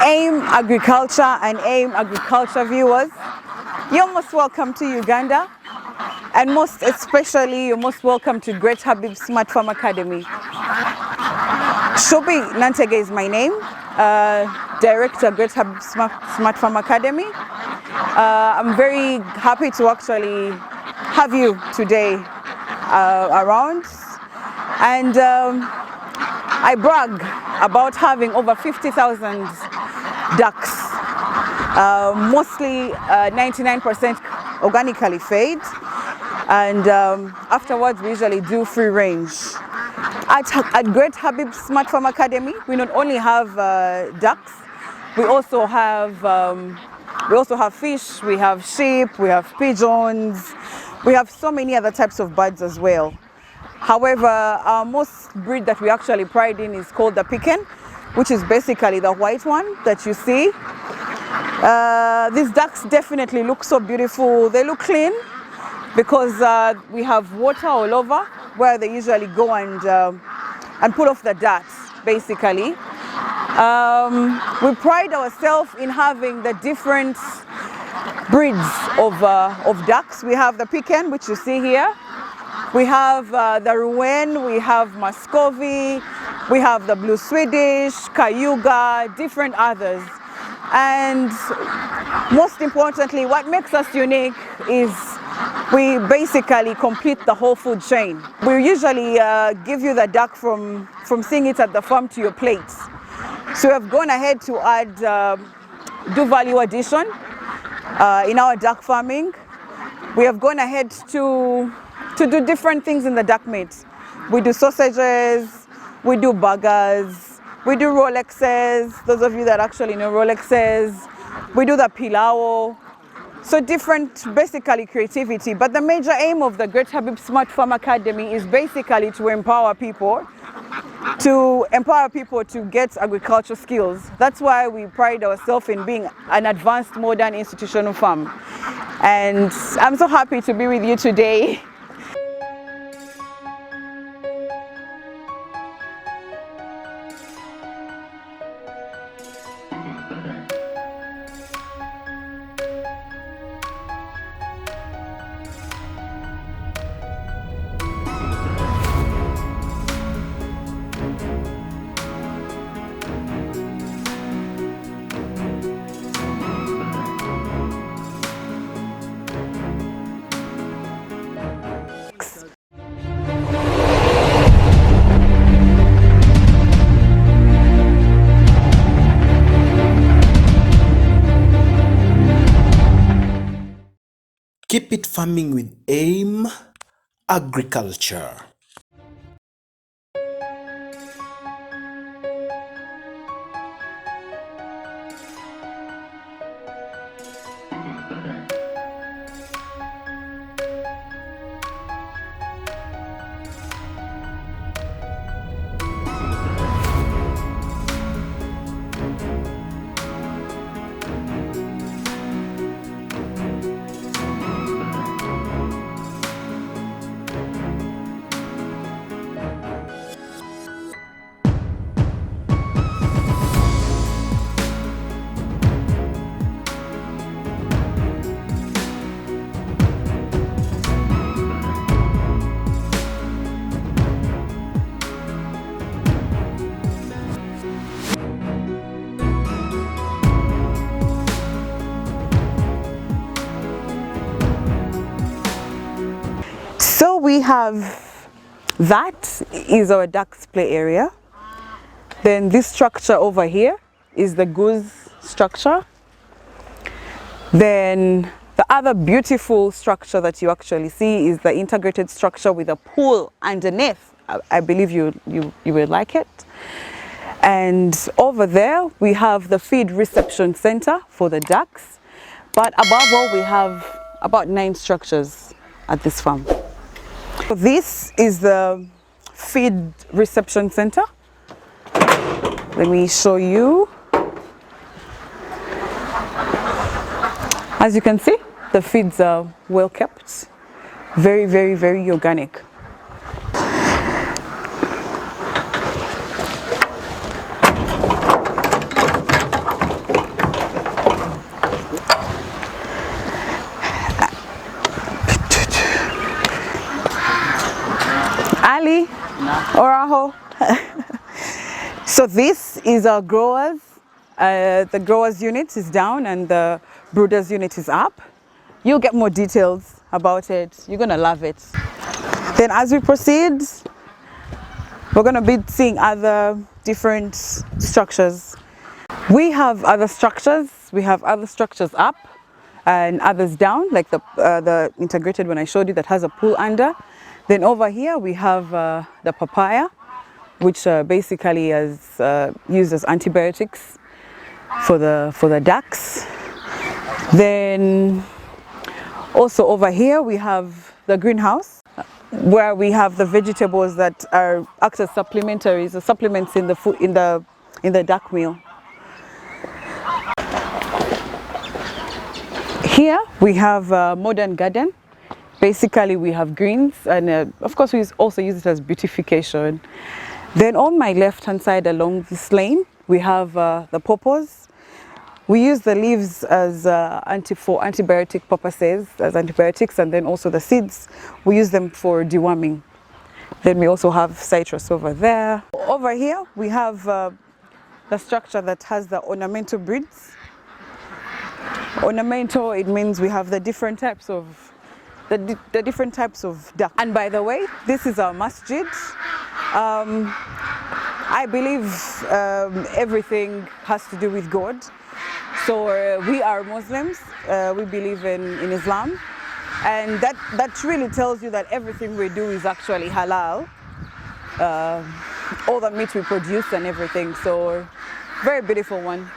AIM Agriculture and AIM Agriculture viewers, you're most welcome to Uganda, and most especially you're most welcome to Great Habib Smart Farm Academy. Shobi Nantege is my name, Director Great Habib Smart Farm Academy. I'm very happy to actually have you today around, and I brag about having over 50,000 ducks, mostly 99% organically fed, and afterwards we usually do free range. At Great Habib Smart Farm Academy, we not only have ducks, we also have fish, we have sheep, we have pigeons, we have so many other types of birds as well. However, our most breed that we actually pride in is called the pecking, which is basically the white one that you see. These ducks definitely look so beautiful. They look clean because we have water all over where they usually go and pull off the dirt, basically. We pride ourselves in having the different breeds of ducks. We have the pecking, which you see here. We have the rouen, we have mascovy, we have the blue Swedish, Cayuga, different others. And most importantly, what makes us unique is we basically complete the whole food chain. We usually give you the duck from seeing it at the farm to your plate. So we have gone ahead to add, do value addition in our duck farming. We have gone ahead to do different things in the duck meat. We do sausages, we do burgers, we do Rolexes, those of you that actually know Rolexes, we do the pilau. So different, basically creativity. But the major aim of the Great Habib Smart Farm Academy is basically to empower people to get agricultural skills. That's why we pride ourselves in being an advanced modern institutional farm. And I'm so happy to be with you today. Keep it farming with AIM Agriculture. So we have, that is our ducks play area. Then this structure over here is the goose structure. Then the other beautiful structure that you actually see is the integrated structure with a pool underneath. I believe you will like it. And over there we have the feed reception center for the ducks. But above all, we have about 9 structures at this farm. So this is the feed reception center. Let me show you. As you can see, the feeds are well kept, very, very, very organic. Oraho. So this is our growers. The growers unit is down and the brooders unit is up. You'll get more details about it. You're gonna love it. Then as we proceed, we're gonna be seeing other different structures. We have other structures. We have other structures up and others down, like the integrated one I showed you that has a pool under. Then over here we have the papaya, which basically is used as antibiotics for the ducks. Then also over here we have the greenhouse, where we have the vegetables that act as supplementaries or supplements in the food in the duck meal. Here we have a modern garden. Basically we have greens and of course we also use it as beautification. Then on my left hand side along this lane we have the pawpaws. We use the leaves as for antibiotic purposes, as antibiotics, and then also the seeds we use them for deworming. Then we also have citrus over there. Over here we have the structure that has the ornamental breeds. Ornamental, it means we have the different types of different types of duck. And by the way, this is our masjid. I believe everything has to do with God. So we are Muslims. We believe in Islam, and that really tells you that everything we do is actually halal. All the meat we produce and everything. So very beautiful one.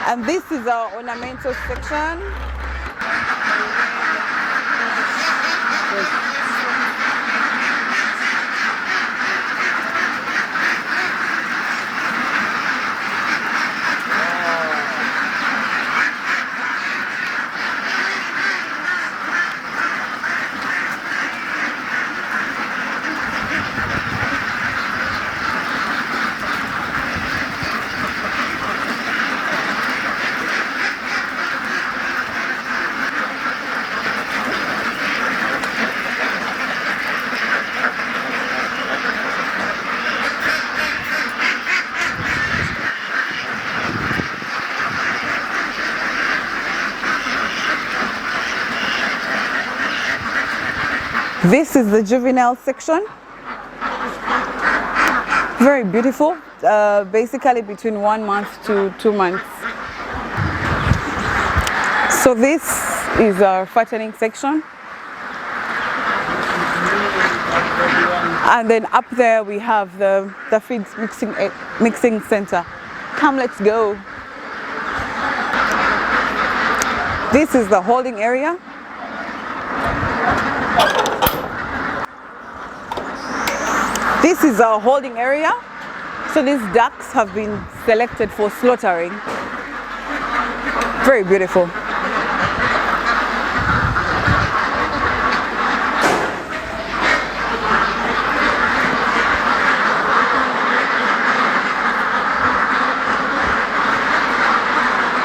And this is our ornamental section. This is the juvenile section. Very beautiful, basically between 1 month to 2 months. So this is our fattening section. And then up there we have the feeds mixing center. Come, let's go. This is the holding area. This is our holding area. So these ducks have been selected for slaughtering. Very beautiful.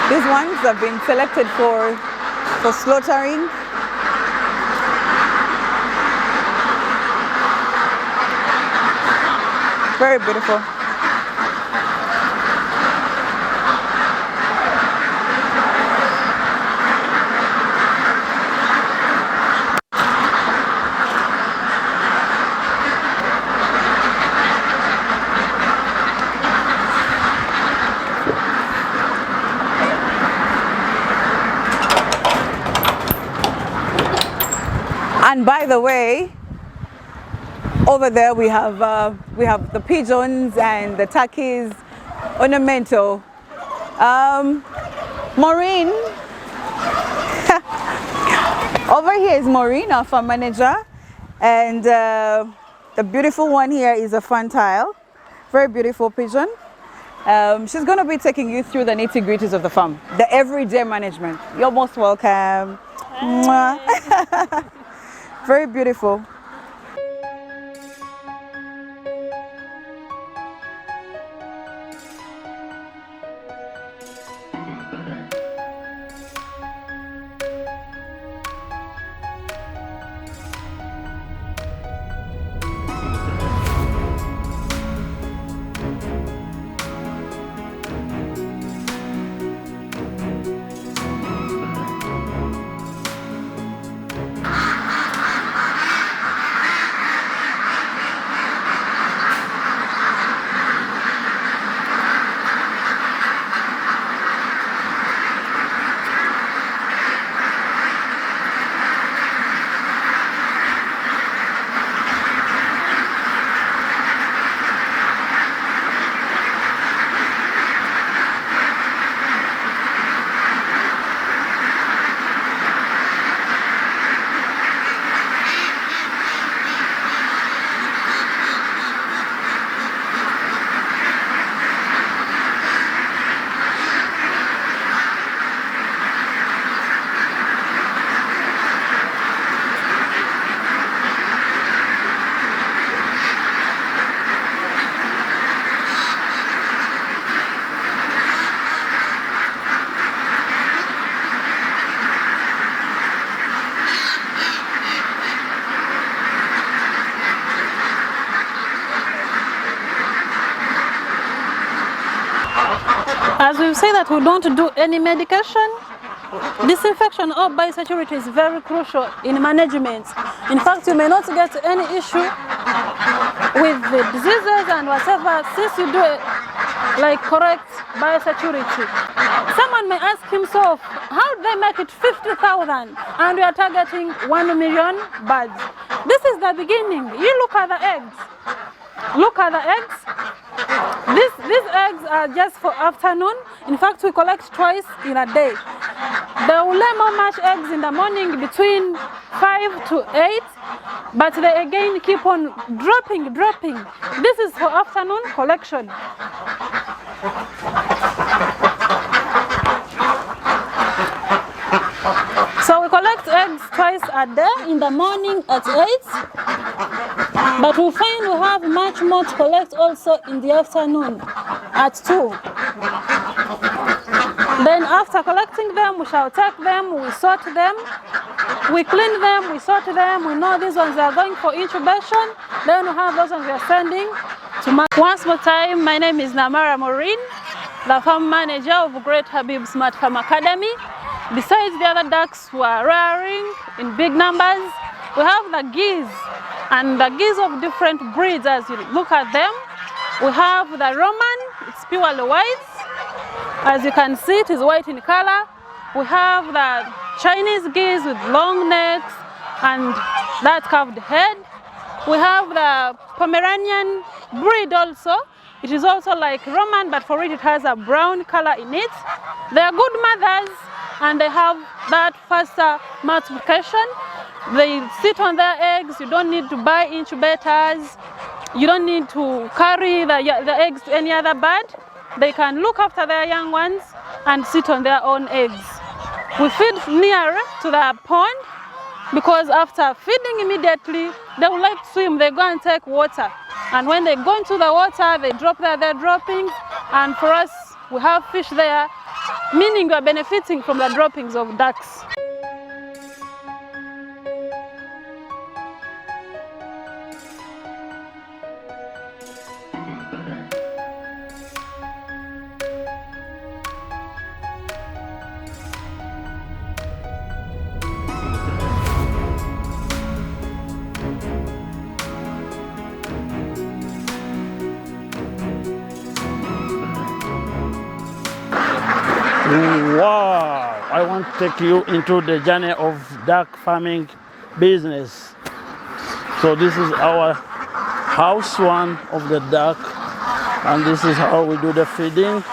These ones have been selected for slaughtering. Very beautiful. And by the way, over there we have the pigeons and the turkeys, ornamental. Maureen, over here is Maureen, our farm manager, and the beautiful one here is a fantail, very beautiful pigeon. She's going to be taking you through the nitty-gritties of the farm, the everyday management. You're most welcome. Very beautiful. As we say that we don't do any medication, disinfection or biosecurity is very crucial in management. In fact, you may not get any issue with the diseases and whatever since you do it like correct biosecurity. Someone may ask himself, how do they make it 50,000 and we are targeting 1 million birds? This is the beginning. You look at the eggs. Look at the eggs. These eggs are just for afternoon. In fact, we collect twice in a day. They will lay more much eggs in the morning between 5 to 8, but they again keep on dropping. This is for afternoon collection. So we collect eggs twice a day, in the morning at 8, but we find we have much more to collect also in the afternoon at 2. Then after collecting them, we shall take them, we sort them, we clean them, we sort them, we know these ones are going for incubation, then we have those ones we are sending to market. Once more time, my name is Namara Maureen, the farm manager of Great Habib Smart Farm Academy. Besides the other ducks who are rearing in big numbers, we have the geese, and the geese of different breeds as you look at them. We have the Roman, it's purely white. As you can see, it is white in color. We have the Chinese geese with long necks and that curved head. We have the Pomeranian breed also. It is also like Roman, but for it has a brown color in it. They are good mothers and they have that faster multiplication. They sit on their eggs. You don't need to buy incubators. You don't need to carry the eggs to any other bird. They can look after their young ones and sit on their own eggs. We feed near to the pond because after feeding immediately, they would like to swim. They go and take water. And when they go into the water, they drop their droppings. And for us, we have fish there, meaning we are benefiting from the droppings of ducks. Wow, I want to take you into the journey of duck farming business. So this is our house one of the duck, and this is how we do the feeding.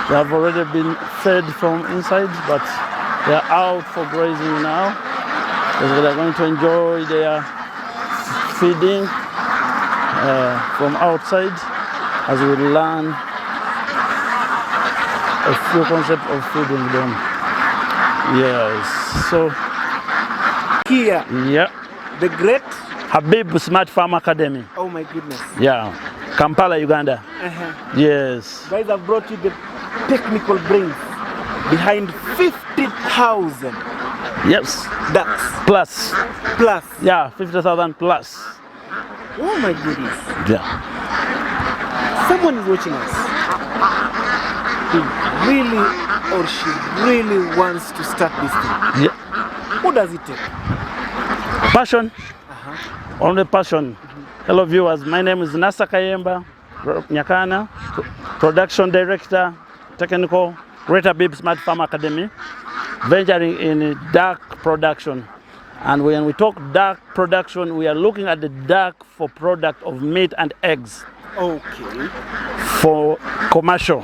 They have already been fed from inside, but they are out for grazing now. So they're going to enjoy their feeding from outside as we learn a few concepts of feeding them. Yes, so here, yeah, the Great Habib Smart Farm Academy. Oh my goodness. Yeah, Kampala, Uganda. Yes. Guys have brought you the technical brains behind 50,000 Yes. ducks. Plus. Yeah, 50,000 plus. Oh my goodness. Yeah. Someone is watching us who really or she really wants to start this thing. Yeah. What does it take? Passion. Only passion. Hello viewers, my name is Nasa Kayemba Nyakana, Production Director, Technical, Great Habib Smart Farm Academy, venturing in duck production. And when we talk duck production, we are looking at the duck for product of meat and eggs. Okay. For commercial,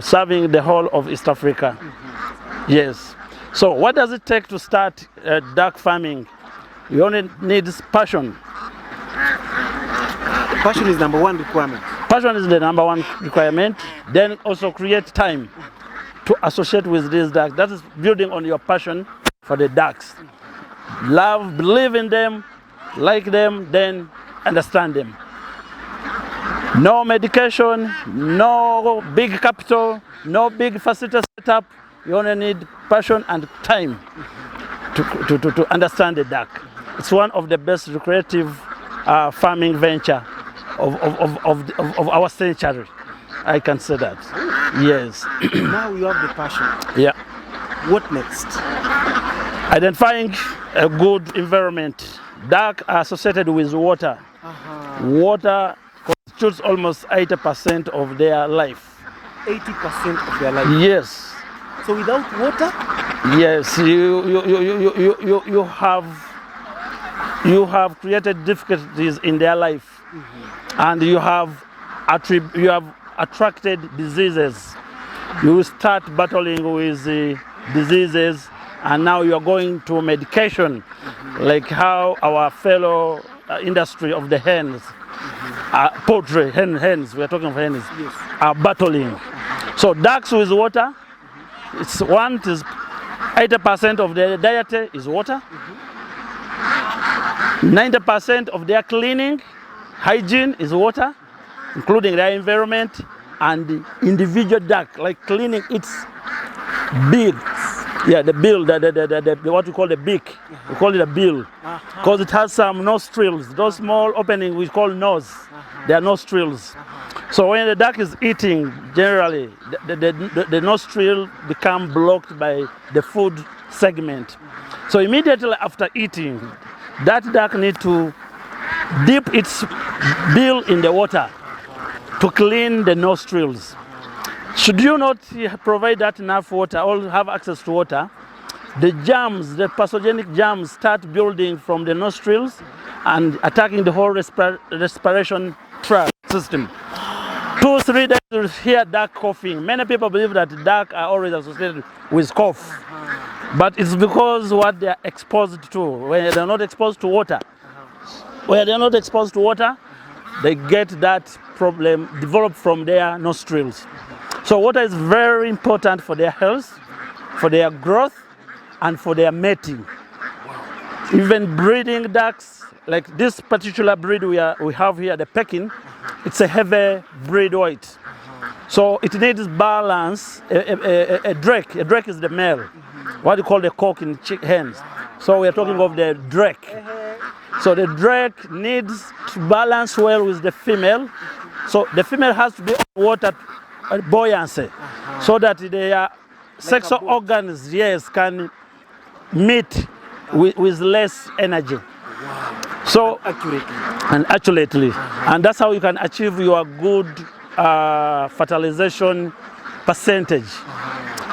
serving the whole of East Africa. Yes. So what does it take to start duck farming? You only need passion. Passion is number one requirement. Passion is the number one requirement. Then also create time to associate with these ducks. That is building on your passion for the ducks. Love, believe in them, like them, then understand them. No medication, no big capital, no big facility setup. You only need passion and time to understand the duck. It's one of the best recreative farming venture of our century. I can say that. Yes. Now you have the passion. Yeah. What next? Identifying a good environment. Duck are associated with water. Water constitutes almost 80% of their life. 80% of their life. Yes. So without water? Yes, you have created difficulties in their life, and you have attracted diseases. You start battling with diseases, and now you are going to medication, like how our fellow industry of the hens, poultry, hens, we are talking of hens, Yes. are battling. So ducks with water, it's 80% of their diet is water. 90% of their cleaning, hygiene is water, including their environment, and the individual duck, like cleaning its bill. Yeah, the bill, the what we call the beak. We call it a bill, because it has some nostrils. Those small openings we call nose. They are nostrils. So when the duck is eating, generally, the nostril become blocked by the food segment. So immediately after eating, that duck needs to dip its bill in the water to clean the nostrils. Should you not provide that enough water or have access to water, the germs, the pathogenic germs start building from the nostrils and attacking the whole respiration tract system. 2-3 days you hear duck coughing. Many people believe that duck are always associated with cough. But it's because what they are exposed to. When they're not exposed to water, they get that problem developed from their nostrils. So water is very important for their health, for their growth, and for their mating. Even breeding ducks, like this particular breed we have here, the pecking, it's a heavy breed weight. So it needs balance. A drake is the male. What you call the cock in hens. So we are talking of the drake. So the drake needs to balance well with the female. So the female has to be on water buoyancy, so that their sexual organs, yes, can meet with less energy. So accurately, and that's how you can achieve your good fertilization percentage.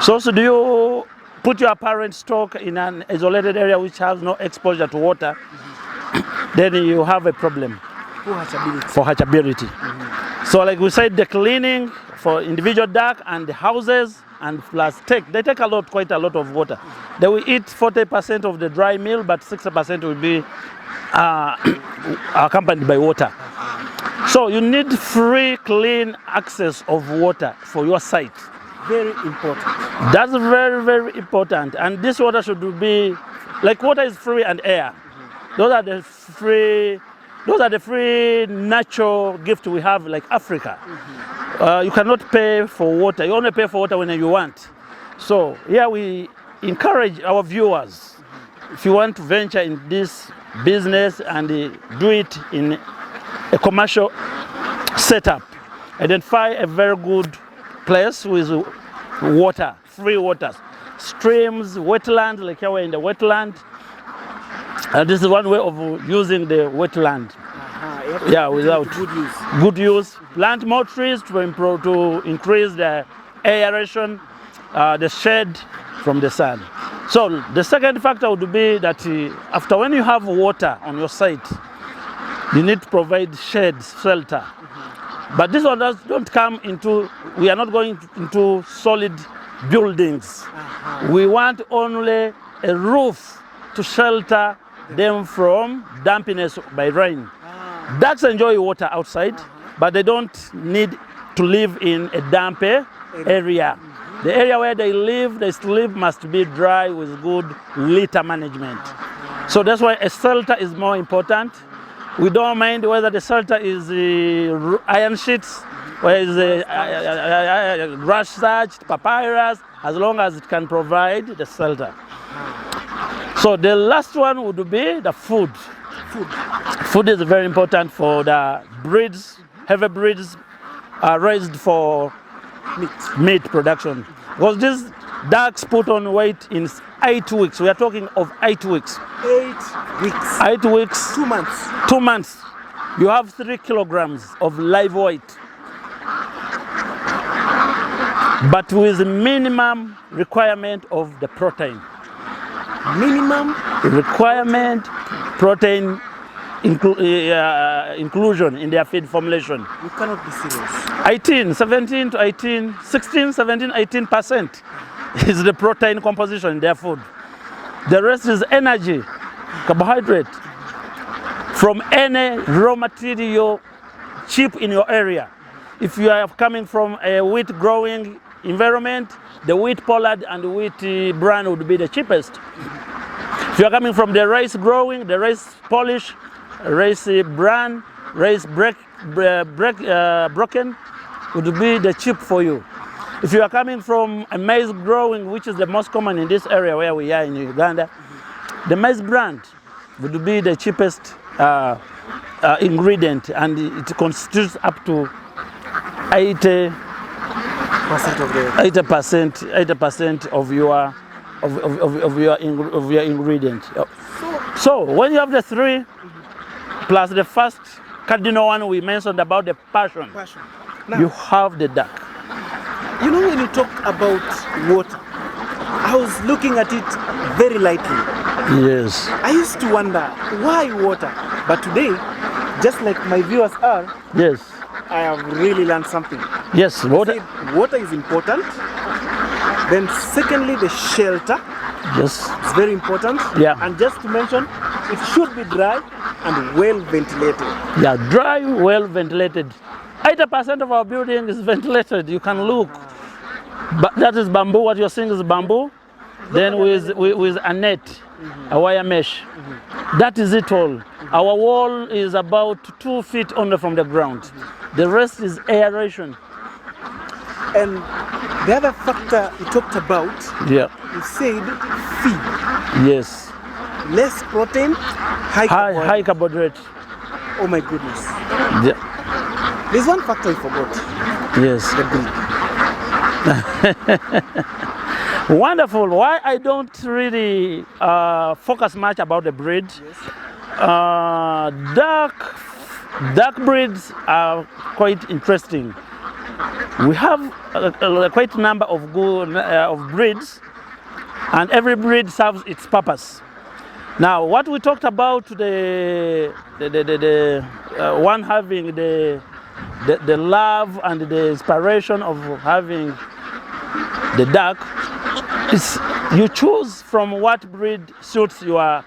So do you put your parent stock in an isolated area which has no exposure to water, then you have a problem for hatchability. So like we said, the cleaning for individual duck and the houses and plus they take quite a lot of water. They will eat 40% of the dry meal, but 60% will be accompanied by water. So you need free, clean access of water for your site. Very important. That's very, very important. And this water should be, like water is free and air. Those are the free natural gifts we have, like Africa. You cannot pay for water. You only pay for water when you want. So here we encourage our viewers, if you want to venture in this business and do it in a commercial setup, identify a very good place with water, free waters, streams, wetlands, like here we're in the wetland. This is one way of using the wetland. Yeah, without good use. Plant more trees to increase the aeration, the shade from the sun. So the second factor would be that after when you have water on your site, you need to provide shade, shelter. But this one don't come into, we are not going into solid buildings. We want only a roof to shelter them from dampness by rain. Ducks enjoy water outside, but they don't need to live in a damp area. The area where they live must be dry with good litter management. So that's why a shelter is more important. We don't mind whether the shelter is iron sheets, or is grass thatched, papyrus, as long as it can provide the shelter. So the last one would be the food. Food. Food is very important for the breeds. Heavy breeds are raised for meat production. Because these ducks put on weight in 8 weeks. We are talking of 8 weeks. 8 weeks. 8 weeks. 2 months. 2 months. You have 3 kilograms of live weight. But with minimum requirement of the protein. Minimum Requirement protein inclusion in their feed formulation. You cannot be serious. 17 to 18, 16, 17, 18% is the protein composition in their food. The rest is energy, carbohydrate, from any raw material cheap in your area. If you are coming from a wheat growing environment, the wheat pollard and the wheat bran would be the cheapest. If you are coming from the rice growing, the rice polish, rice bran, rice broken would be the cheap for you. If you are coming from a maize growing, which is the most common in this area where we are in Uganda, the maize bran would be the cheapest ingredient, and it constitutes up to 80% of your ingredient. So when you have the 3 plus the first cardinal one we mentioned about the passion. Now, You have the duck. you know, when you talk about water, I was looking at it very lightly. Yes. I used to wonder why water, but today, just like my viewers are, Yes. I have really learned something. Yes. Water. Water is important. Then secondly, the shelter Yes. is very important. Yeah. And just to mention, it should be dry and well ventilated. Yeah. Dry, well ventilated. 80% of our building is ventilated. You can look. But that is bamboo. What you're seeing is bamboo. Then with a net, a wire mesh. That is it all. Our wall is about 2 feet only from the ground. The rest is aeration. And the other factor you talked about, Yeah. you said feed. Yes. Less protein, high carbohydrate. High carbohydrate. Oh my goodness. Yeah. There's one factor I forgot. Yes. The breed. Wonderful. Why I don't really focus much about the breed? Dark breeds are quite interesting. We have quite a number of good of breeds, and every breed serves its purpose. Now, what we talked about, the one having the love and the inspiration of having the duck, is you choose from what breed suits your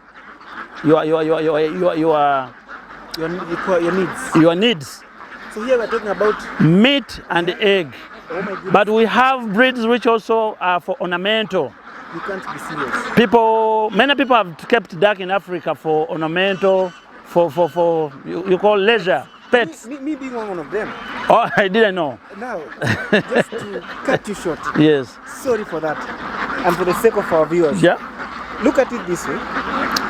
needs. So here we're talking about Meat and egg. oh my goodness. But we have breeds which also are for ornamental. You can't be serious. Many people have kept duck in Africa for ornamental, for you call leisure, pets. Me being one of them. Oh, I didn't know. Now, just to cut you short, Yes. sorry for that. And for the sake of our viewers, Yeah. look at it this way.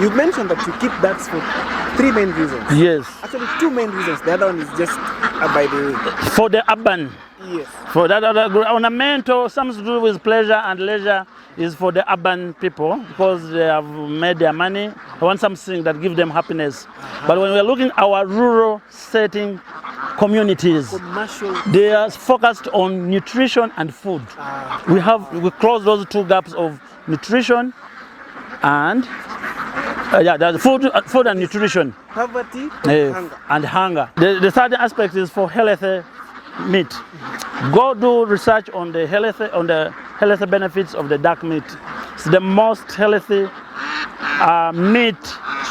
You mentioned that you keep ducks for 3 main reasons. Yes. Actually, 2 main reasons. The other one is just by the way. For the urban. Yes. For that other ornamental, something to do with pleasure and leisure is for the urban people because they have made their money. They want something that gives them happiness. But when we're looking at our rural setting communities, Commercial. they are focused on nutrition and food. We close those 2 gaps of nutrition and that's food and nutrition. Poverty and hunger. And hunger. The third aspect is for healthy meat. Go do research on the healthy benefits of the duck meat. It's the most healthy meat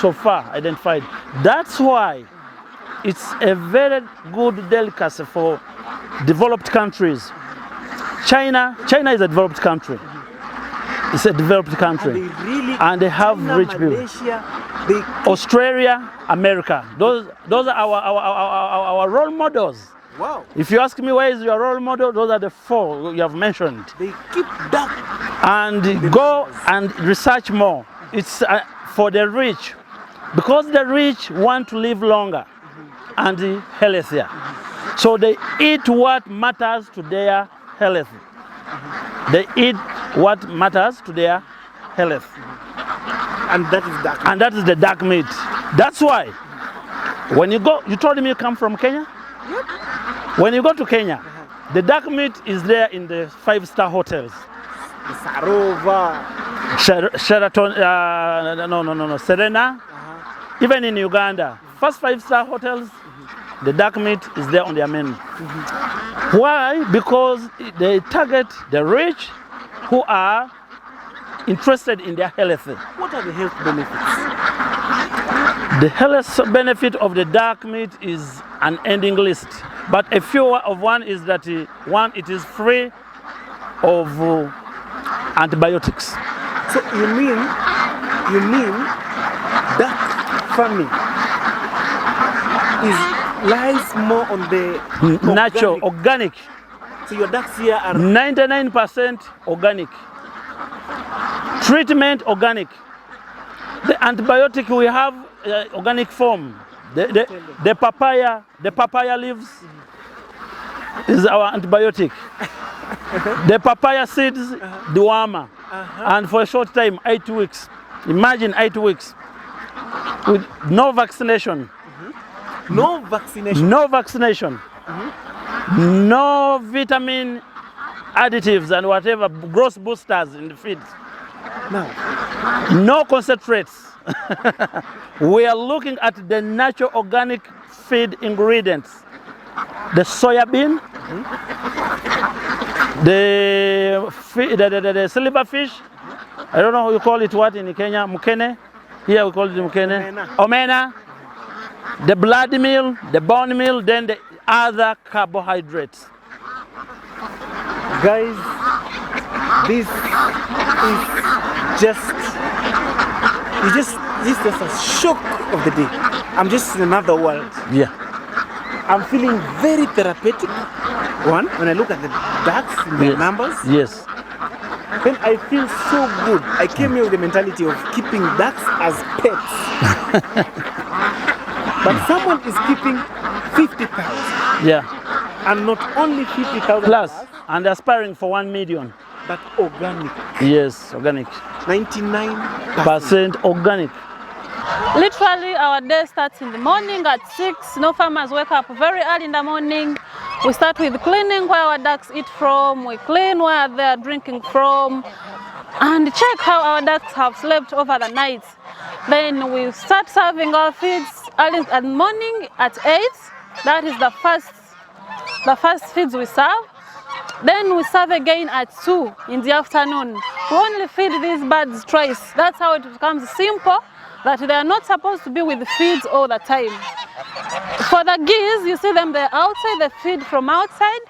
so far identified. That's why it's a very good delicacy for developed countries. China is a developed country. It's a developed country. And they have China, rich people. Malaysia, Australia, America. Those are our role models. wow. If you ask me where is your role model, those are the 4 you have mentioned. They keep duck. And go and research more. It's for the rich. Because the rich want to live longer and healthier. So they eat what matters to their health. They eat what matters to their health. And that is dark. And that is the dark meat. That's why when you go, you told me you come from Kenya? Yep. When you go to Kenya, the dark meat is there in the 5-star hotels. The Sarova. Sheraton, Serena. Even in Uganda, first 5-star hotels, the dark meat is there on their menu. Why? Because they target the rich who are interested in their health. What are the health benefits? The health benefit of the dark meat is an ending list. But a few of one is that one, it is free of antibiotics. So you mean dark farming lies more on the Natural, organic. So your ducks here are 99% organic. Treatment organic. The antibiotic we have organic form. The papaya leaves is our antibiotic. The papaya seeds, dewormer. And for a short time, 8 weeks. Imagine 8 weeks with no vaccination. no vaccination. No vaccination. No vitamin additives and whatever growth boosters in the feed. Now, No concentrates. We are looking at the natural organic feed ingredients. The soya bean, the silverfish, I don't know how you call it, what in Kenya, mukene. Here we call it mukene. Omena. The blood meal, the bone meal, then the other carbohydrates. guys, this is just a shock of the day. I'm just in another world. Yeah. I'm feeling very therapeutic. One, when I look at the ducks, the Yes. numbers, Yes. then I feel so good. I came here with the mentality of keeping ducks as pets. But someone is keeping 50,000. Yeah. And not only 50,000 Plus, and aspiring for 1 million. but organic. Yes, organic. 99%. Organic. Literally, our day starts in the morning at 6. No farmers wake up very early in the morning. We start with cleaning where our ducks eat from. We clean where they are drinking from, and check how our ducks have slept over the night. Then we start serving our feeds early in the morning at 8. That is the first feeds we serve. Then we serve again at 2 in the afternoon. We only feed these birds twice. That's how it becomes simple, that they are not supposed to be with feeds all the time. For the geese, you see them, they're outside, they feed from outside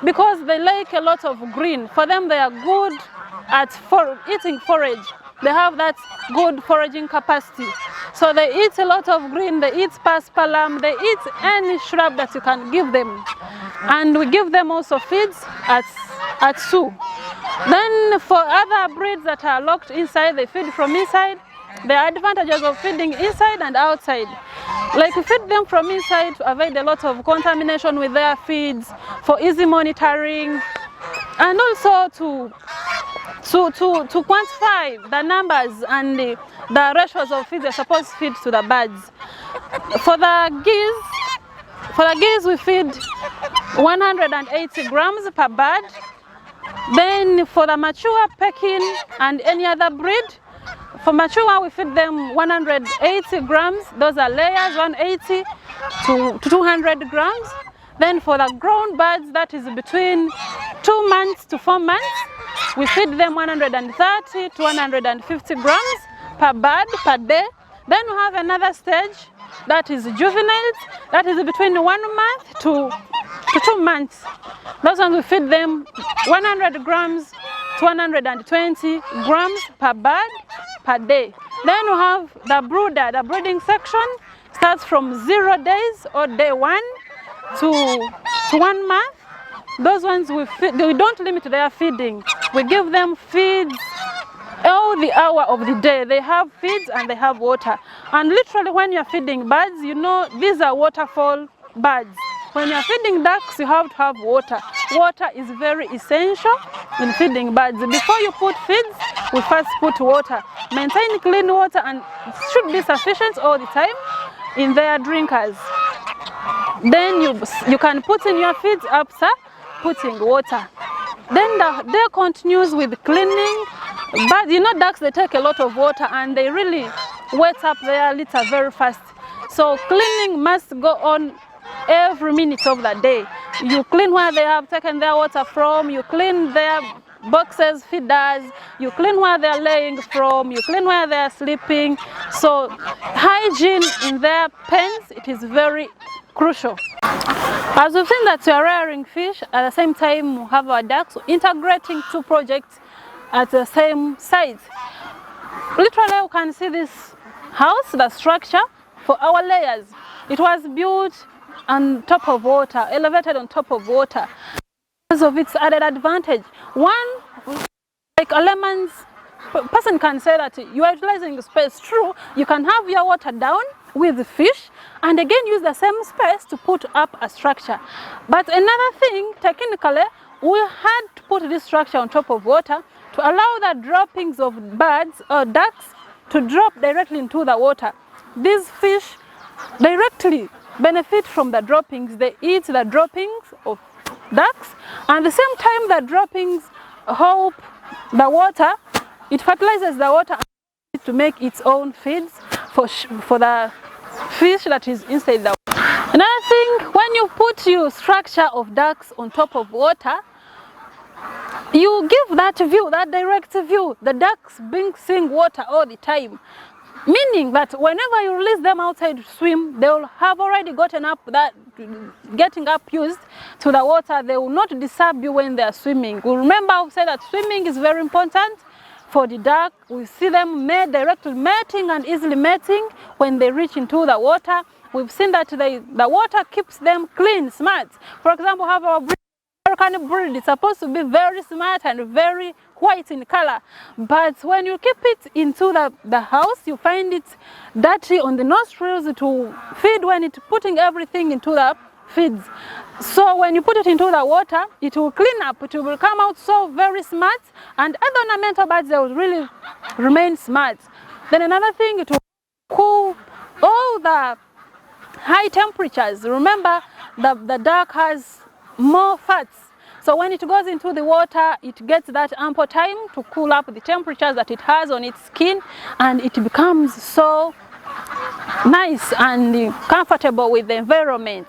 because they like a lot of green. For them, they are good at eating forage. They have that good foraging capacity. So they eat a lot of green, they eat paspalam, they eat any shrub that you can give them. And we give them also feeds at 2. Then for other breeds that are locked inside, they feed from inside. There are advantages of feeding inside and outside. Like we feed them from inside to avoid a lot of contamination with their feeds, for easy monitoring, and also to quantify the numbers and the ratios of feeds they're supposed to feed to the birds. For the geese, we feed 180 grams per bird. Then for the mature pecking and any other breed, for mature we feed them 180 grams. Those are layers, 180 to 200 grams. Then for the grown birds, that is between 2 months to 4 months, we feed them 130 to 150 grams per bird per day. Then we have another stage, that is juveniles, that is between 1 month to 2 months. Those ones we feed them 100 grams to 120 grams per bird per day. Then we have the brooder. The breeding section starts from 0 days or day 1 to 1 month. Those ones we don't limit their feeding. We give them feeds all the hour of the day. They have feeds and they have water. And literally when you're feeding birds, you know these are waterfall birds. When you're feeding ducks, you have to have water. Water is very essential in feeding birds. Before you put feeds, we first put water. Maintain clean water and it should be sufficient all the time in their drinkers. Then you can put in your feeds after putting water. Then the day continues with cleaning. But you know ducks, they take a lot of water and they really wet up their litter very fast. So cleaning must go on every minute of the day. You clean where they have taken their water from, you clean their boxes, feeders, you clean where they're laying from, you clean where they're sleeping. So hygiene in their pens, it is very crucial. As we've seen that we are rearing fish, at the same time we have our ducks, so integrating two projects at the same site. Literally you can see this house, the structure for our layers. It was built on top of water, elevated on top of water. Because of its added advantage. One, like a layman's person can say that you are utilizing the space. True, you can have your water down with the fish and again use the same space to put up a structure. But another thing, technically, we had to put this structure on top of water to allow the droppings of birds or ducks to drop directly into the water. These fish directly benefit from the droppings. They eat the droppings of ducks and at the same time the droppings help the water. It fertilizes the water to make its own feeds for the fish that is inside the water. Another thing, when you put your structure of ducks on top of water, you give that view, that direct view. The ducks being seeing water all the time. Meaning that whenever you release them outside to swim, they will have already gotten up getting up used to the water. They will not disturb you when they are swimming. We remember I've said that swimming is very important for the duck. We see them directly mating and easily mating when they reach into the water. We've seen that the water keeps them clean, smart. For example, have our American breed. It's supposed to be very smart and very white in color, but when you keep it into the house, you find it dirty on the nostrils to feed when it's putting everything into the feeds. So when you put it into the water, it will clean up, it will come out so very smart, and other ornamental birds, they will really remain smart. Then another thing, it will cool all the high temperatures. Remember, the duck has more fats. So when it goes into the water, it gets that ample time to cool up the temperatures that it has on its skin, and it becomes so nice and comfortable with the environment.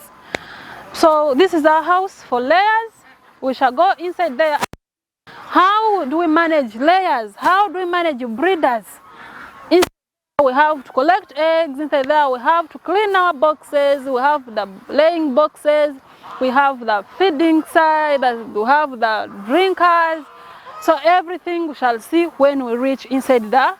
So this is our house for layers. We shall go inside there. How do we manage layers? How do we manage breeders? Inside we have to collect eggs. Inside there we have to clean our boxes. We have the laying boxes. We have the feeding side, we have the drinkers. So everything we shall see when we reach inside the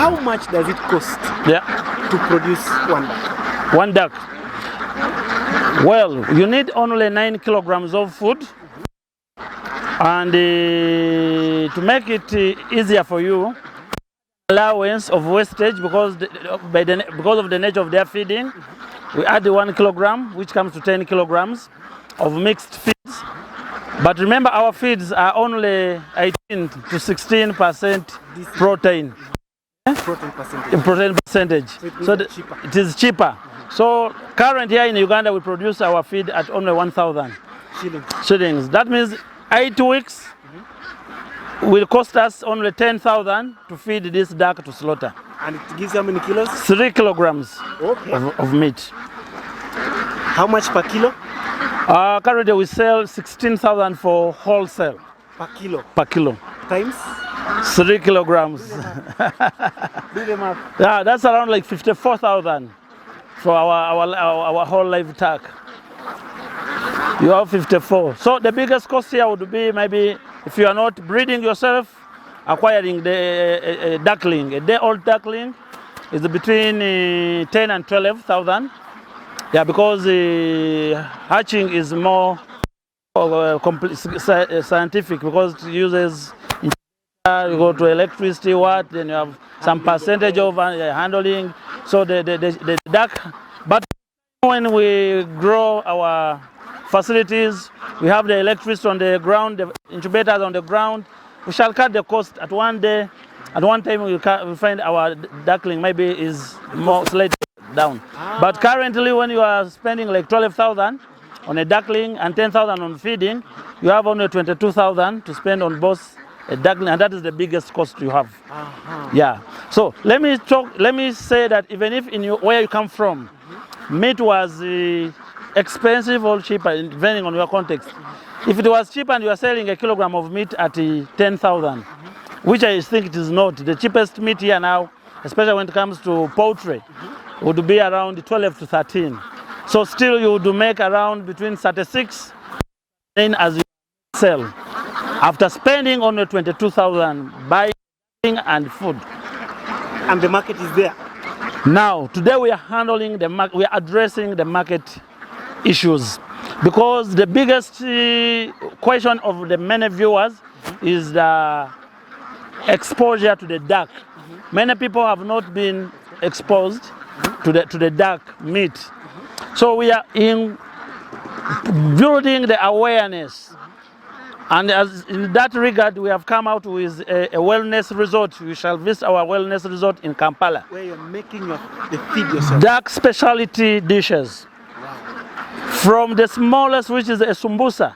How much does it cost to produce one duck? One duck. Well, you need only 9 kilograms of food. And to make it easier for you, allowance of wastage because of the nature of their feeding, we add 1 kilogram, which comes to 10 kilograms of mixed feeds. But remember, our feeds are only 18 to 16% protein. protein percentage. in protein percentage. So it means cheaper. it is cheaper. So current here in Uganda, we produce our feed at only 1,000 shillings. That means 8 weeks will cost us only 10,000 to feed this duck to slaughter. And it gives how many kilos? 3 kilograms of meat. How much per kilo? Currently we sell 16,000 for wholesale. Per kilo? Per kilo. Times? 3 kilograms. Do the math. Yeah, that's around like 54,000 for our whole live duck. You have 54. So the biggest cost here would be maybe if you are not breeding yourself, acquiring the duckling. A day-old duckling is between 10 and 12,000. Yeah, because hatching is more scientific because it uses you go to electricity, then you have some percentage of handling. So the duck, but when we grow our facilities, we have the electricity on the ground, the incubators on the ground. We shall cut the cost at one day. At one time we find our duckling maybe is more slightly down. But currently when you are spending like 12,000 on a duckling and 10,000 on feeding, you have only 22,000 to spend on both a duckling, and that is the biggest cost you have. Yeah. So let me say that even if where you come from, meat was expensive or cheaper, depending on your context. If it was cheap and you are selling a kilogram of meat at 10,000, which I think it is not, the cheapest meat here now, especially when it comes to poultry, would be around 12 to 13. So still you would make around between 36 as you sell, after spending only 22,000 buying and food. And the market is there. Now, today we are handling the market, we are addressing the market issues, because the biggest question of the many viewers is the exposure to the duck. Many people have not been exposed to the duck meat. So we are in building the awareness. And as in that regard, we have come out with a wellness resort. We shall visit our wellness resort in Kampala. Where you're making the feed yourself. Duck specialty dishes. From the smallest, which is a sumbusa,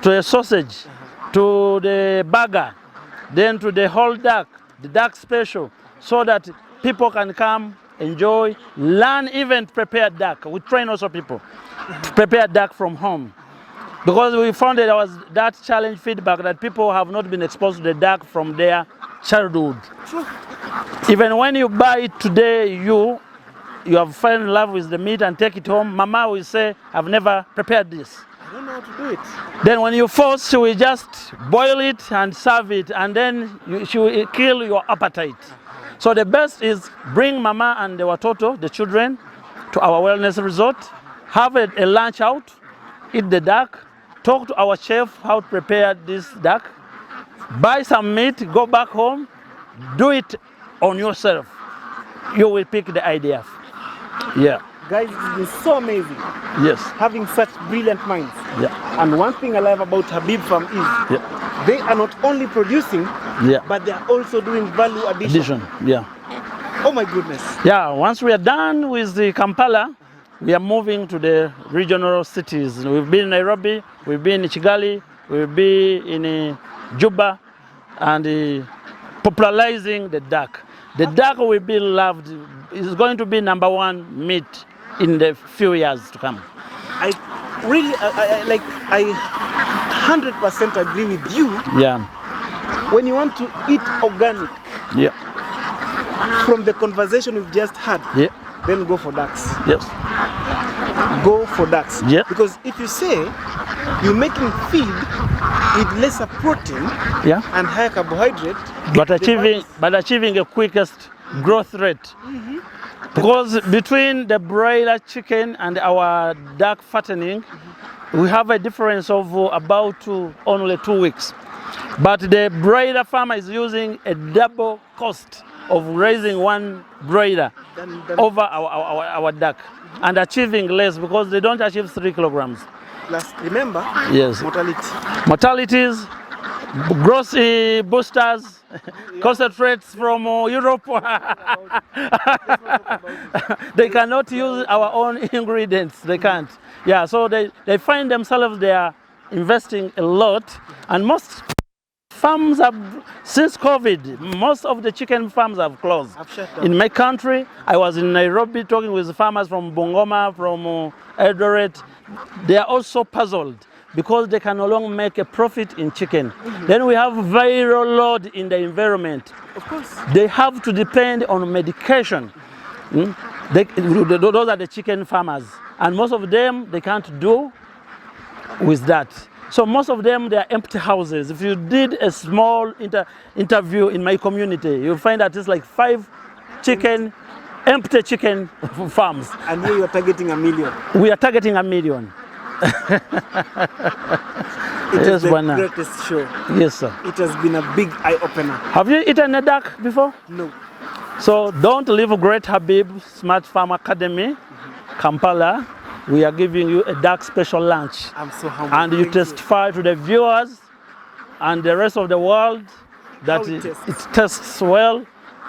to a sausage, to the burger, then to the whole duck, the duck special, so that people can come, enjoy, learn even prepare duck. We train also people to prepare duck from home. Because we found that there was that challenge feedback that people have not been exposed to the duck from their childhood. True. Even when you buy it today, you have fallen in love with the meat and take it home, Mama will say, I've never prepared this. I don't know how to do it. Then when you force, she will just boil it and serve it, and then she will kill your appetite. So the best is bring Mama and the watoto, the children, to our wellness resort, have a lunch out, eat the duck, talk to our chef how to prepare this duck, buy some meat, go back home, do it on yourself. You will pick the idea. Yeah. Guys, it's been so amazing. Yes. Having such brilliant minds. Yeah. And one thing I love about Habib Farm is they are not only producing, but they are also doing value addition. Yeah. Oh my goodness. Yeah, once we are done with the Kampala, we are moving to the regional cities. We've been in Nairobi, we've been in Kigali, we'll be in Juba, and popularizing the duck. The duck will be loved. It's going to be #1 meat in the few years to come. I 100% agree with you. Yeah. When you want to eat organic, Yeah. from the conversation we've just had, Yeah. then go for ducks. Yes. Go for ducks. Yeah. Because if you say you're making feed with lesser protein and higher carbohydrate, But achieving a quickest growth rate. Because between the broiler chicken and our duck fattening, we have a difference of about only 2 weeks. But the broiler farmer is using a double cost of raising one broiler over our duck, and achieving less because they don't achieve 3 kilograms. Plus, remember, Yes. mortality. Mortalities growth boosters, concentrates from Europe. They cannot use our own ingredients. They can't. Yeah, so they find themselves they are investing a lot, and most farms have, since COVID, most of the chicken farms have closed. In my country, I was in Nairobi talking with farmers from Bungoma, from Eldoret. They are also puzzled because they can no longer make a profit in chicken. Then we have viral load in the environment. Of course. They have to depend on medication. Those are the chicken farmers. And most of them, they can't do with that. So most of them, they are empty houses. If you did a small interview in my community, you'll find that it's like 5 empty chicken farms. And here you're targeting 1 million. We are targeting 1 million. It Yes, is the Bwana. greatest show. Yes, sir. It has been a big eye-opener. Have you eaten a duck before? No. So don't leave Great Habib Smart Farm Academy, Kampala. We are giving you a duck special lunch. I'm so humble. And you Thank testify to the viewers and the rest of the world that How it it tastes well,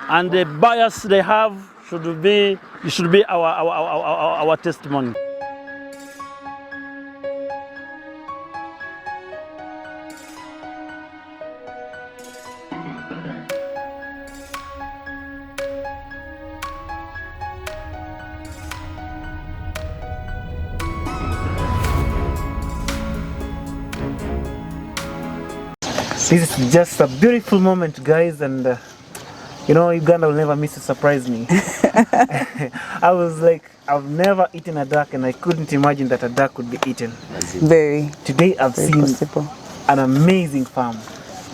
and the bias they have should be our testimony. This is just a beautiful moment, guys, and you know, Uganda will never miss to surprise me. I was like, I've never eaten a duck, and I couldn't imagine that a duck could be eaten. Very. Today I've Very seen possible. an amazing farm,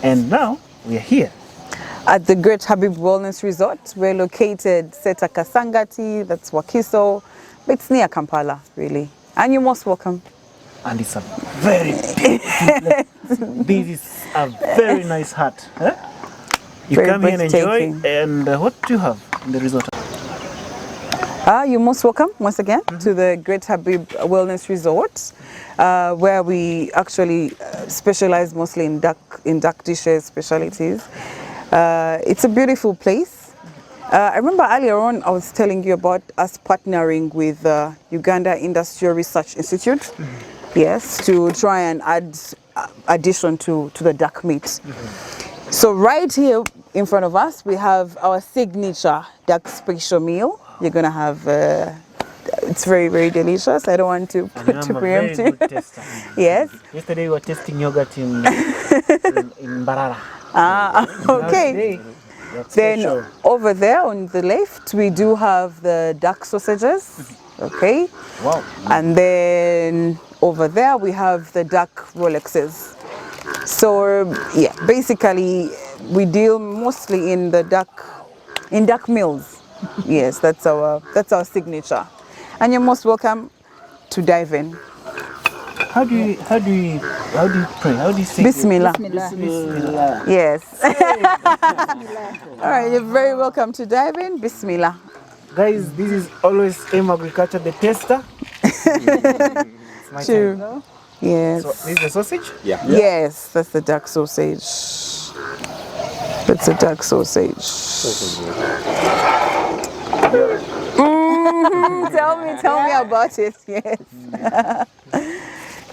and now we are here. At the Great Habib Wellness Resort, we're located Seta Kasangati, that's Wakiso, but it's near Kampala, really. And you're most welcome. And it's a very beautiful place. This is a very nice hut. Huh? You Very come here and enjoy. breathtaking. And what do you have in the resort? You're most welcome once again to the Great Habib Wellness Resort, where we actually specialize mostly in duck dishes, specialties. It's a beautiful place. I remember earlier on I was telling you about us partnering with Uganda Industrial Research Institute, yes, to try and add addition to the duck meat. So right here in front of us, we have our signature duck special meal. You're gonna have, it's very, very delicious. I don't want to preempt you. Yes. Yesterday we were tasting yogurt in Mbarara. Okay. Then over there on the left, we do have the duck sausages. Okay. Wow. And then over there, we have the duck Rolexes. So yeah, basically we deal mostly in the duck meals. Yes, that's our signature. And you're most welcome to dive in. How do you pray? How do you say Bismillah. Bismillah. Yes. All right, you're very welcome to dive in. Bismillah. Guys, this is always AIM Agriculture, the tester. It's my True. time. Yes. So this is the sausage? Yeah. Yes, that's the duck sausage. That's the duck sausage. Tell me about it. Yes.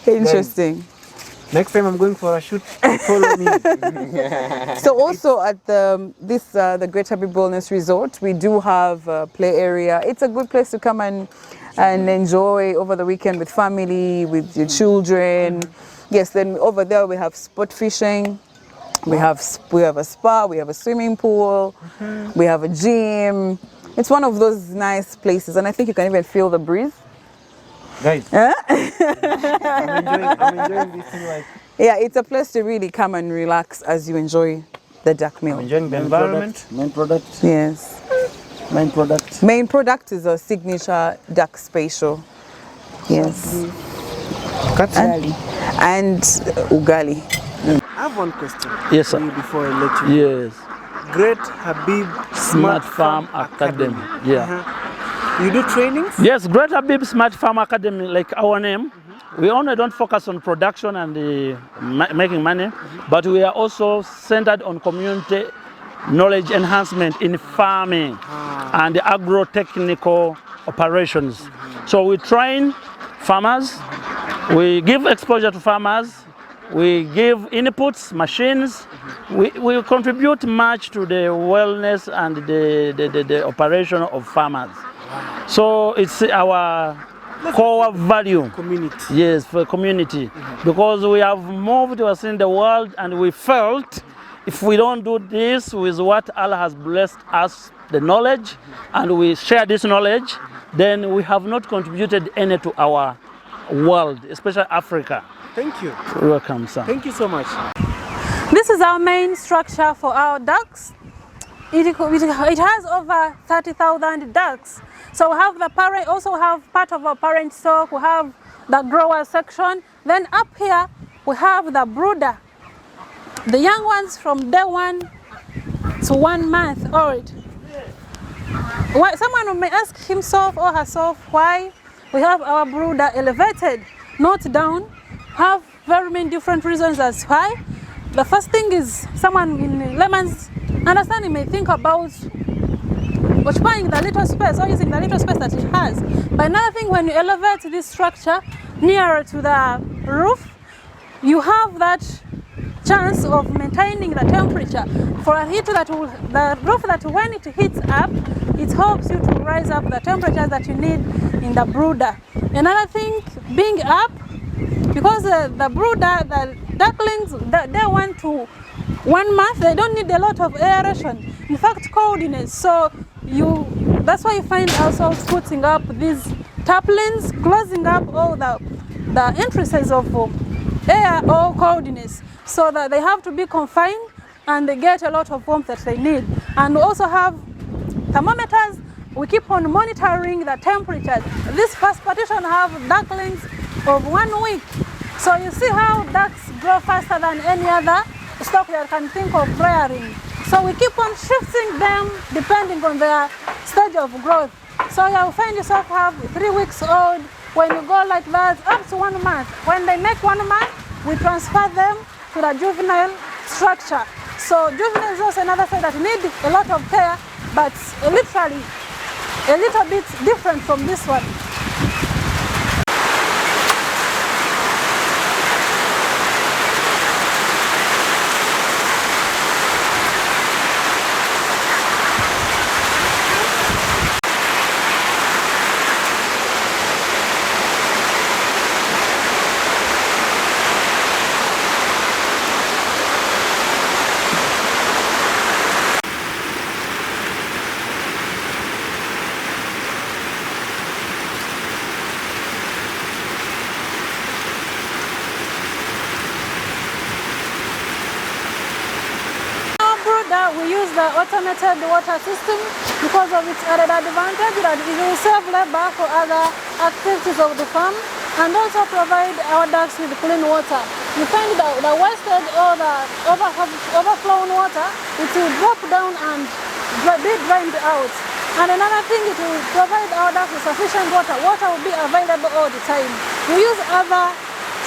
Interesting. Next time I'm going for a shoot, follow me. So also at the Great Habib Wellness Resort, we do have a play area. It's a good place to come and enjoy over the weekend with family, with your children. Yes, then over there we have sport fishing. We have a spa, we have a swimming pool, we have a gym. It's one of those nice places, and I think you can even feel the breeze. Guys, I'm enjoying this thing like. Yeah, it's a place to really come and relax as you enjoy the duck meal. I'm enjoying the environment. Main product. Yes. Main product. Main product is a signature duck special. Yes. And ugali. I have one question. Yes, sir. Before I let you. Yes. Great Habib Smart Farm Academy. Yeah. You do trainings? Yes, Great Habib Smart Farm Academy, like our name. we only don't focus on production and making money, but we are also centered on community knowledge enhancement in farming and agro-technical operations. So we train farmers, we give exposure to farmers, we give inputs, machines, we contribute much to the wellness and the operation of farmers. So it's our core value. Community. Yes, for community. Because we have moved us in the world and we felt if we don't do this with what Allah has blessed us, the knowledge, and we share this knowledge, then we have not contributed any to our world, especially Africa. Thank you. You're welcome, sir. Thank you so much. This is our main structure for our ducks. It has over 30,000 ducks. So we have the parent, also have part of our parent stock, we have the grower section. Then up here, we have the brooder. The young ones from day 1 to 1 month old. Someone may ask himself or herself why we have our brooder elevated, not down. Have very many different reasons as why. The first thing is someone in layman's understanding may think about occupying the little space or using the little space that it has. But another thing, when you elevate this structure nearer to the roof, you have that chance of maintaining the temperature for a heat that will, the roof that when it heats up, it helps you to rise up the temperature that you need in the brooder. Another thing, being up, because the brooder, the ducklings, they 1 to 1 month, they don't need a lot of aeration. In fact, coldness. So that's why you find ourselves putting up these tarpaulins, closing up all the entrances of air or coldness, so that they have to be confined and they get a lot of warmth that they need. And we also have thermometers. We keep on monitoring the temperature. This first partition have ducklings of 1 week. So you see how ducks grow faster than any other stock that can think of rearing. So we keep on shifting them depending on their stage of growth. So you'll find yourself have 3 weeks old. When you go like that, up to 1 month. When they make 1 month, we transfer them to the juvenile structure. So juvenile is also another side that need a lot of care, but literally a little bit different from this one. We use the automated water system because of its added advantage that it will save labor for other activities of the farm and also provide our ducks with clean water. You find the wasted or the overflown water, it will drop down and be drained out. And another thing, it will provide our ducks with sufficient water. Water will be available all the time. We use other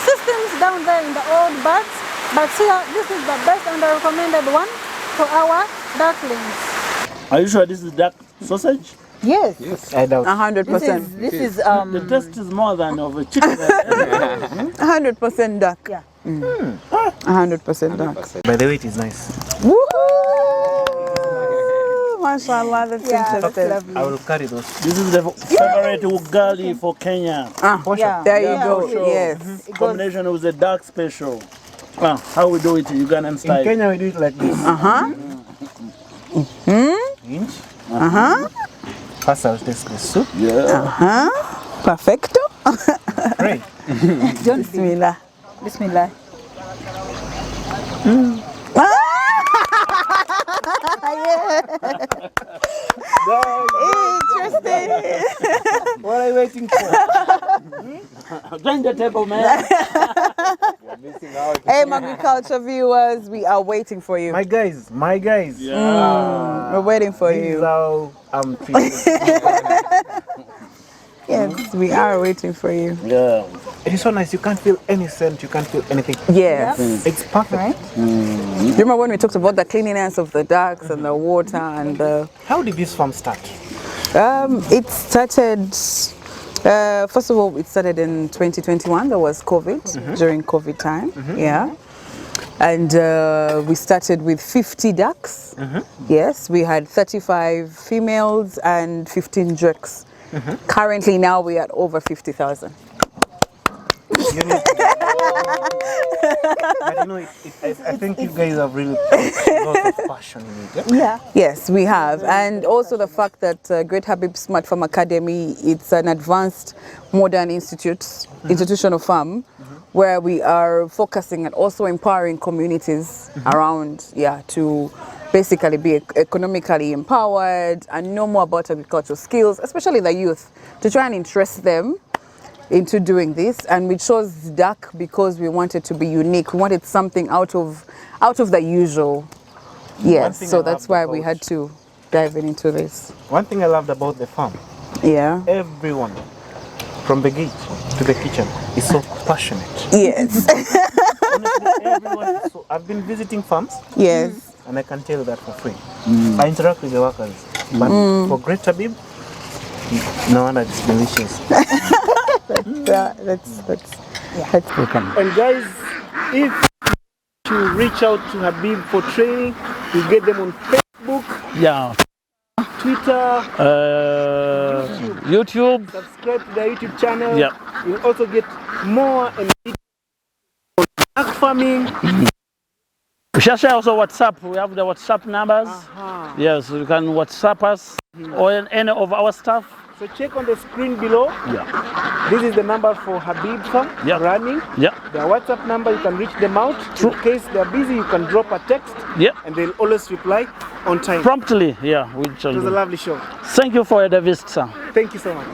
systems down there in the old bags, but here this is the best and the recommended one for our ducklings. Are you sure this is duck sausage? Yes. I doubt. 100%. This is The taste is more than of a chicken. 100% duck. yeah. 100% duck. By the way, it is nice. Woohoo! Mashallah, that's Yeah, interesting. that's lovely. I will carry those. This is the favorite ugali for Kenya. Yeah. There you Yeah, go. for sure. Yes. It goes, Combination with the duck special. How we do it in Ugandan In style. Kenya, we do it like this. Inch. First, I'll taste the soup. Yeah. Perfecto. Right. don't Bismillah. Bismillah. Interesting. What are you waiting for? Join the table, man. Hey, agriculture viewers, we are waiting for you. My guys. We're waiting for This is you. how I'm treated. Yes, we are waiting for you. Yeah. It is so nice. You can't feel any scent. You can't feel anything. Yes. It's perfect. Right? You remember when we talked about the cleanliness of the ducks and the water and the... How did this farm start? It started, first of all, it started in 2021. There was COVID, during COVID time, yeah. And we started with 50 ducks. Yes, we had 35 females and 15 jerks. Currently now we are at over 50,000. But you know, I think you guys have really put a lot of passion in it. Yeah. Yes, we have. And also the fact that Great Habib Smart Farm Academy, it's an advanced modern institutional farm where we are focusing and also empowering communities around, to basically be economically empowered and know more about agricultural skills, especially the youth, to try and interest them into doing this. And we chose duck because we wanted to be unique. We wanted something out of the usual. Yes, so that's why we had to dive into this. One thing I loved about the farm, everyone from the gate to the kitchen is so passionate. Yes. Honestly, everyone is so... I've been visiting farms. Yes. And I can tell you that for free. I interact with the workers. But for Great Habib, no wonder it's delicious. That's welcome. And guys, if you reach out to Habib for training, you get them on Facebook, Twitter, YouTube. Subscribe to the YouTube channel. Yeah. You'll also get more and on duck farming. We shall share also WhatsApp. We have the WhatsApp numbers. Yes, you can WhatsApp us or any of our staff. So check on the screen below. This is the number for Habib Farm running. Their WhatsApp number, you can reach them out. In case they're busy, you can drop a text. And they'll always reply on time. Promptly, It was a lovely show. Thank you for the visit, sir. Thank you so much.